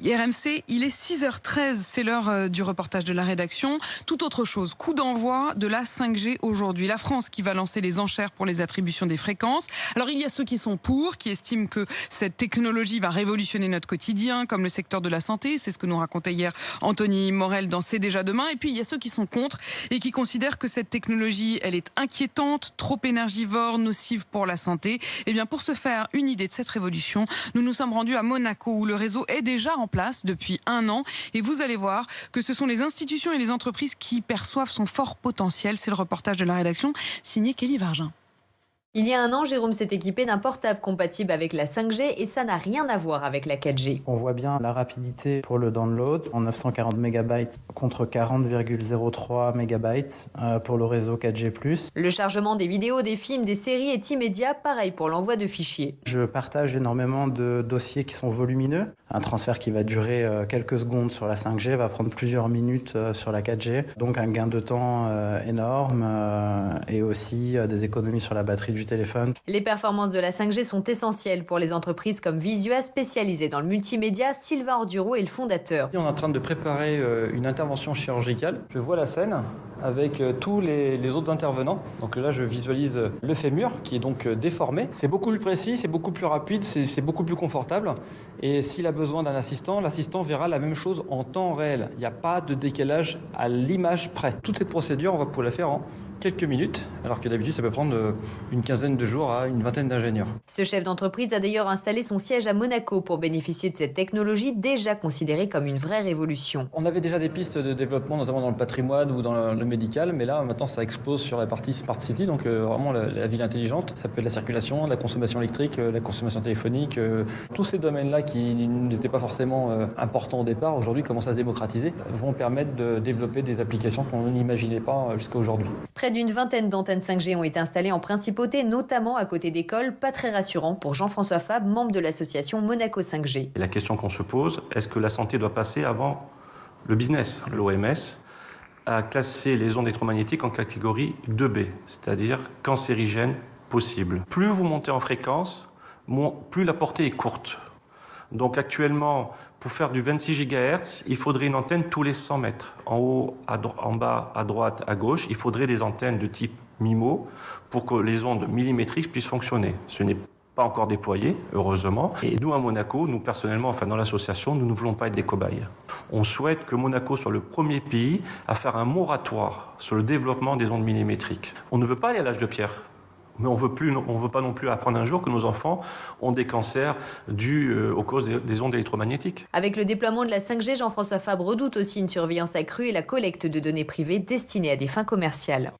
RMC, il est 6h13, c'est l'heure du reportage de la rédaction. Tout autre chose, coup d'envoi de la 5G aujourd'hui. La France qui va lancer les enchères pour les attributions des fréquences. Alors il y a ceux qui sont pour, qui estiment que cette technologie va révolutionner notre quotidien, comme le secteur de la santé. C'est ce que nous racontait hier Anthony Morel dans C'est déjà demain. Et puis il y a ceux qui sont contre et qui considèrent que cette technologie, elle est inquiétante, trop énergivore, nocive pour la santé. Et bien pour se faire une idée de cette révolution, nous nous sommes rendus à Monaco où le réseau est déjà en place depuis 1 an. Et vous allez voir que ce sont les institutions et les entreprises qui perçoivent son fort potentiel. C'est le reportage de la rédaction signé Kelly Vargin. Il y a 1 an, Jérôme s'est équipé d'un portable compatible avec la 5G et ça n'a rien à voir avec la 4G. On voit bien la rapidité pour le download en 940 MB contre 40,03 MB pour le réseau 4G+. Le chargement des vidéos, des films, des séries est immédiat, pareil pour l'envoi de fichiers. Je partage énormément de dossiers qui sont volumineux. Un transfert qui va durer quelques secondes sur la 5G va prendre plusieurs minutes sur la 4G. Donc un gain de temps énorme et aussi des économies sur la batterie du téléphone. Les performances de la 5G sont essentielles pour les entreprises comme Visua, spécialisée dans le multimédia. Sylvain Orduro est le fondateur. On est en train de préparer une intervention chirurgicale. Je vois la scène avec tous les autres intervenants. Donc là, je visualise le fémur qui est donc déformé. C'est beaucoup plus précis, c'est beaucoup plus rapide, c'est beaucoup plus confortable. Et s'il a besoin d'un assistant, l'assistant verra la même chose en temps réel. Il n'y a pas de décalage à l'image près. Toute cette procédure, on va pouvoir la faire en quelques minutes, alors que d'habitude ça peut prendre une quinzaine de jours à une vingtaine d'ingénieurs. Ce chef d'entreprise a d'ailleurs installé son siège à Monaco pour bénéficier de cette technologie déjà considérée comme une vraie révolution. On avait déjà des pistes de développement, notamment dans le patrimoine ou dans le médical, mais là maintenant ça explose sur la partie Smart City, donc vraiment la ville intelligente. Ça peut être la circulation, la consommation électrique, la consommation téléphonique, tous ces domaines-là qui n'étaient pas forcément importants au départ, aujourd'hui commencent à se démocratiser, vont permettre de développer des applications qu'on n'imaginait pas jusqu'à aujourd'hui. Près d'une vingtaine d'antennes 5G ont été installées en principauté, notamment à côté d'écoles, pas très rassurant pour Jean-François Fabre, membre de l'association Monaco 5G. Et la question qu'on se pose, est-ce que la santé doit passer avant le business? L'OMS a classé les ondes électromagnétiques en catégorie 2B, c'est-à-dire cancérigènes possibles. Plus vous montez en fréquence, plus la portée est courte. Donc actuellement, pour faire du 26 GHz, il faudrait une antenne tous les 100 mètres. En haut, en bas, à droite, à gauche, il faudrait des antennes de type MIMO pour que les ondes millimétriques puissent fonctionner. Ce n'est pas encore déployé, heureusement. Et nous, à Monaco, nous personnellement, enfin dans l'association, nous ne voulons pas être des cobayes. On souhaite que Monaco soit le premier pays à faire un moratoire sur le développement des ondes millimétriques. On ne veut pas aller à l'âge de pierre. Mais on veut pas non plus apprendre un jour que nos enfants ont des cancers dus aux causes des ondes électromagnétiques. Avec le déploiement de la 5G, Jean-François Fabre redoute aussi une surveillance accrue et la collecte de données privées destinées à des fins commerciales.